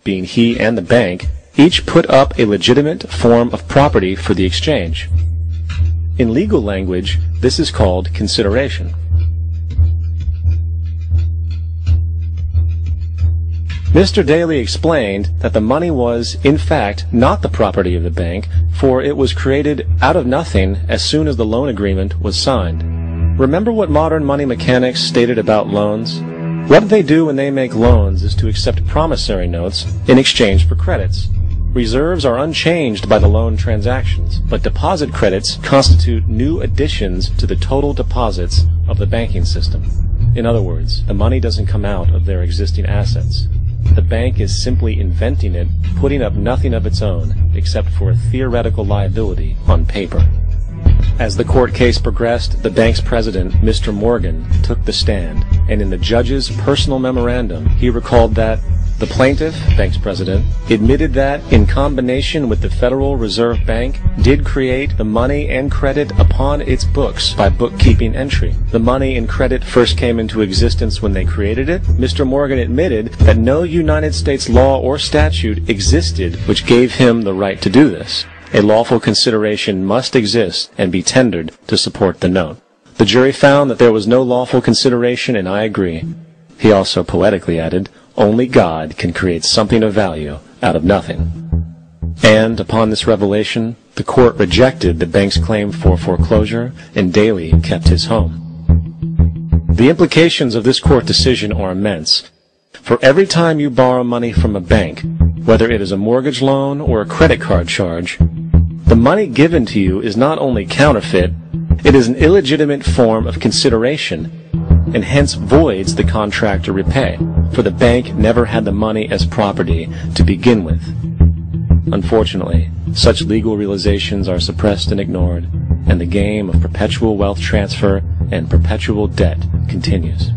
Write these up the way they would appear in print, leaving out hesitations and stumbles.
being he and the bank, each put up a legitimate form of property for the exchange. In legal language, this is called consideration. Mr. Daly explained that the money was, in fact, not the property of the bank, for it was created out of nothing as soon as the loan agreement was signed. Remember what modern money mechanics stated about loans? What they do when they make loans is to accept promissory notes in exchange for credits. Reserves are unchanged by the loan transactions, but deposit credits constitute new additions to the total deposits of the banking system. In other words, the money doesn't come out of their existing assets. The bank is simply inventing it, putting up nothing of its own, except for a theoretical liability on paper. As the court case progressed, the bank's president, Mr. Morgan, took the stand, and in the judge's personal memorandum, he recalled that the plaintiff, bank's president, admitted that, in combination with the Federal Reserve Bank, did create the money and credit upon its books by bookkeeping entry. The money and credit first came into existence when they created it. Mr. Morgan admitted that no United States law or statute existed which gave him the right to do this. A lawful consideration must exist and be tendered to support the note. The jury found that there was no lawful consideration, and I agree. He also poetically added, "Only God can create something of value out of nothing." And upon this revelation, the court rejected the bank's claim for foreclosure, and Daly kept his home. The implications of this court decision are immense. For every time you borrow money from a bank, whether it is a mortgage loan or a credit card charge, the money given to you is not only counterfeit, it is an illegitimate form of consideration, and hence voids the contract to repay, for the bank never had the money as property to begin with. Unfortunately, such legal realizations are suppressed and ignored, and the game of perpetual wealth transfer and perpetual debt continues.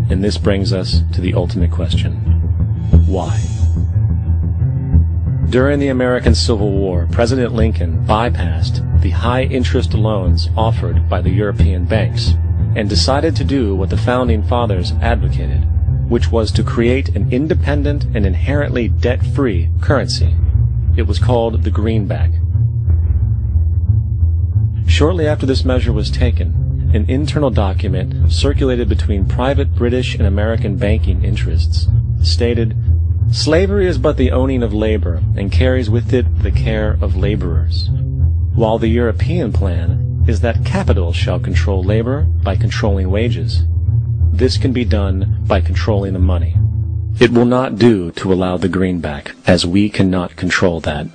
And this brings us to the ultimate question: why? During the American Civil War, President Lincoln bypassed the high-interest loans offered by the European banks and decided to do what the Founding Fathers advocated, which was to create an independent and inherently debt-free currency. It was called the greenback. Shortly after this measure was taken, an internal document circulated between private British and American banking interests stated, "Slavery is but the owning of labor, and carries with it the care of laborers, while the European plan is that capital shall control labor by controlling wages. This can be done by controlling the money. It will not do to allow the greenback, as we cannot control that."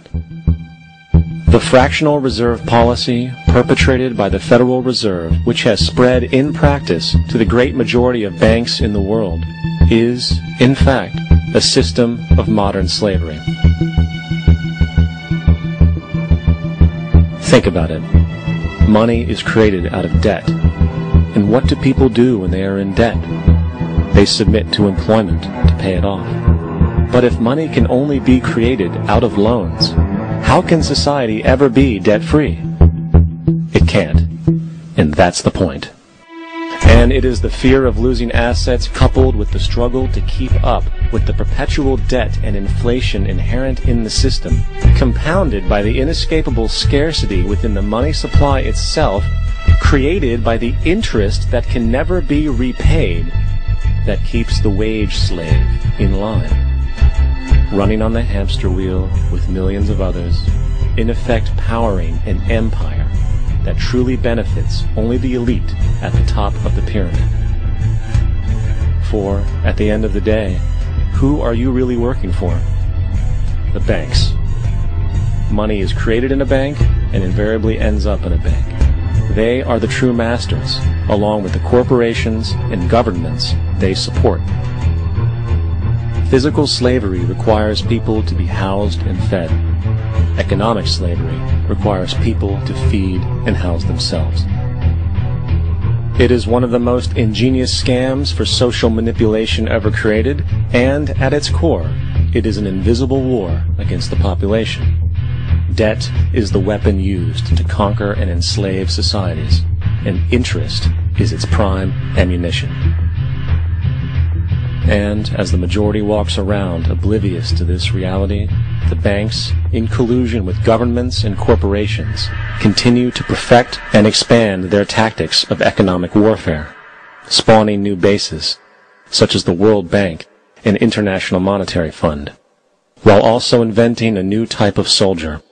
The fractional reserve policy perpetrated by the Federal Reserve, which has spread in practice to the great majority of banks in the world, is, in fact, a system of modern slavery. Think about it. Money is created out of debt. And what do people do when they are in debt? They submit to employment to pay it off. But if money can only be created out of loans, how can society ever be debt-free? It can't. And that's the point. And it is the fear of losing assets coupled with the struggle to keep up with the perpetual debt and inflation inherent in the system, compounded by the inescapable scarcity within the money supply itself, created by the interest that can never be repaid, that keeps the wage slave in line, running on the hamster wheel with millions of others, in effect powering an empire that truly benefits only the elite at the top of the pyramid. For, at the end of the day, who are you really working for? The banks. Money is created in a bank and invariably ends up in a bank. They are the true masters, along with the corporations and governments they support. Physical slavery requires people to be housed and fed. Economic slavery requires people to feed and house themselves. It is one of the most ingenious scams for social manipulation ever created, and at its core, it is an invisible war against the population. Debt is the weapon used to conquer and enslave societies, and interest is its prime ammunition. And as the majority walks around oblivious to this reality, the banks, in collusion with governments and corporations, continue to perfect and expand their tactics of economic warfare, spawning new bases, such as the World Bank and International Monetary Fund, while also inventing a new type of soldier,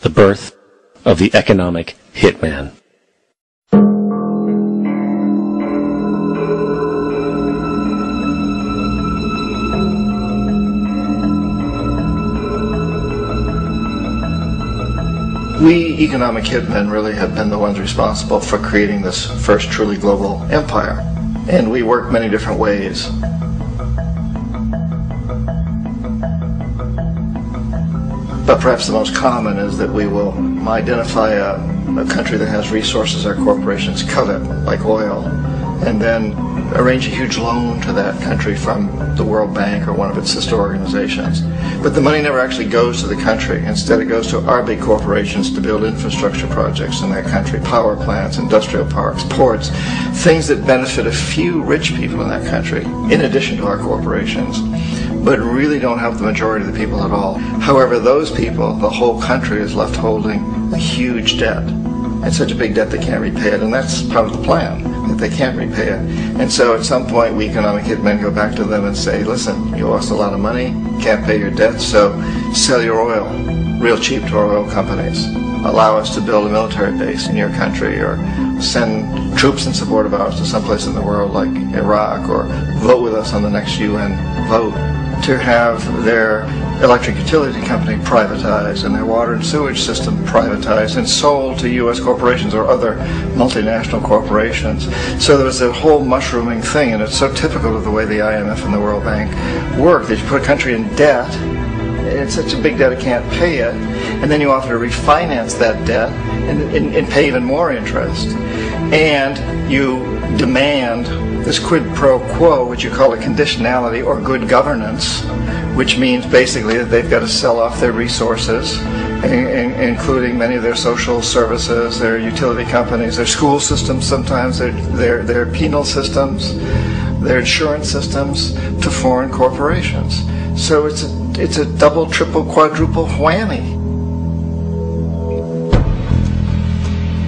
the birth of the economic hitman. We economic hitmen really have been the ones responsible for creating this first truly global empire. And we work many different ways. But perhaps the most common is that we will identify a country that has resources our corporations covet, like oil, and then arrange a huge loan to that country from the World Bank or one of its sister organizations. But the money never actually goes to the country. Instead, it goes to our big corporations to build infrastructure projects in that country, power plants, industrial parks, ports, things that benefit a few rich people in that country, in addition to our corporations, but really don't help the majority of the people at all. However, those people, the whole country is left holding a huge debt. And such a big debt they can't repay it, and that's part of the plan, that they can't repay it. And so at some point we economic hitmen go back to them and say, listen, you lost a lot of money, can't pay your debt, so sell your oil real cheap to our oil companies. Allow us to build a military base in your country, or send troops in support of ours to someplace in the world like Iraq, or vote with us on the next UN vote to have their electric utility company privatized and their water and sewage system privatized and sold to U.S. corporations or other multinational corporations. So there was a whole mushrooming thing, and it's so typical of the way the IMF and the World Bank work, that you put a country in debt, it's such a big debt it can't pay it, and then you offer to refinance that debt and pay even more interest. And you demand this quid pro quo, which you call a conditionality or good governance, which means basically that they've got to sell off their resources, including many of their social services, their utility companies, their school systems sometimes, their penal systems, their insurance systems, to foreign corporations. So it's a double, triple, quadruple whammy.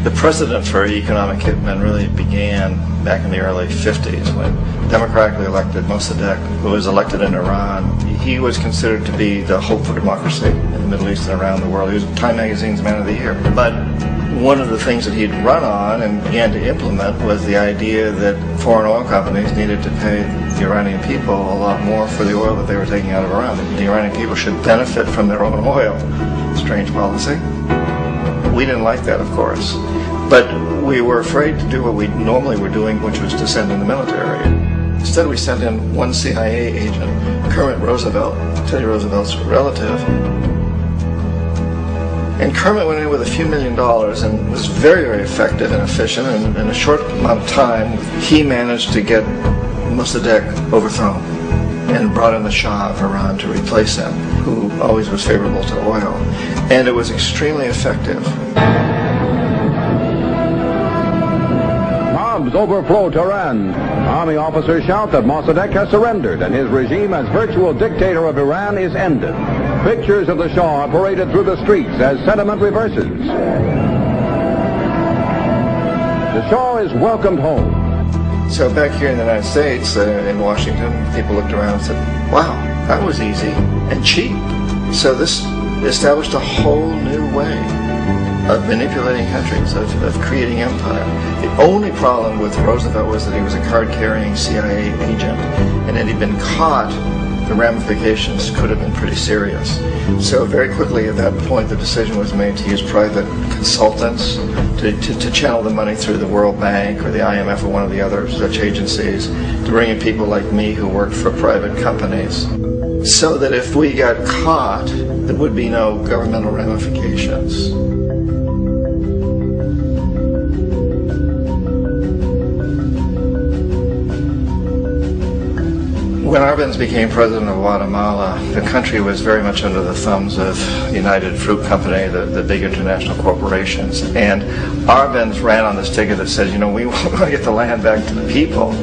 The precedent for economic hitmen really began back in the early 50s when democratically elected Mossadegh, who was elected in Iran, he was considered to be the hope for democracy in the Middle East and around the world. He was Time Magazine's Man of the Year. But one of the things that he'd run on and began to implement was the idea that foreign oil companies needed to pay the Iranian people a lot more for the oil that they were taking out of Iran. The Iranian people should benefit from their own oil. Strange policy. We didn't like that, of course. But we were afraid to do what we normally were doing, which was to send in the military. Instead, we sent in one CIA agent, Kermit Roosevelt, Teddy Roosevelt's relative. And Kermit went in with a few $1 million and was very, very effective and efficient. And in a short amount of time, he managed to get Mossadegh overthrown and brought in the Shah of Iran to replace him, who always was favorable to oil. And it was extremely effective. Bombs overflow Tehran. Army officers shout that Mossadegh has surrendered and his regime as virtual dictator of Iran is ended. Pictures of the Shah are paraded through the streets as sentiment reverses. The Shah is welcomed home. So back here in the United States, in Washington, people looked around and said, wow, that was easy and cheap. So this established a whole new way of manipulating countries, of creating empire. The only problem with Roosevelt was that he was a card-carrying CIA agent, and had he been caught, the ramifications could have been pretty serious. So very quickly at that point, the decision was made to use private consultants to channel the money through the World Bank or the IMF or one of the other such agencies, to bring in people like me who worked for private companies, so that if we got caught, there would be no governmental ramifications. When Arbenz became president of Guatemala, the country was very much under the thumbs of United Fruit Company, the big international corporations. And Arbenz ran on this ticket that said, you know, we want to get the land back to the people.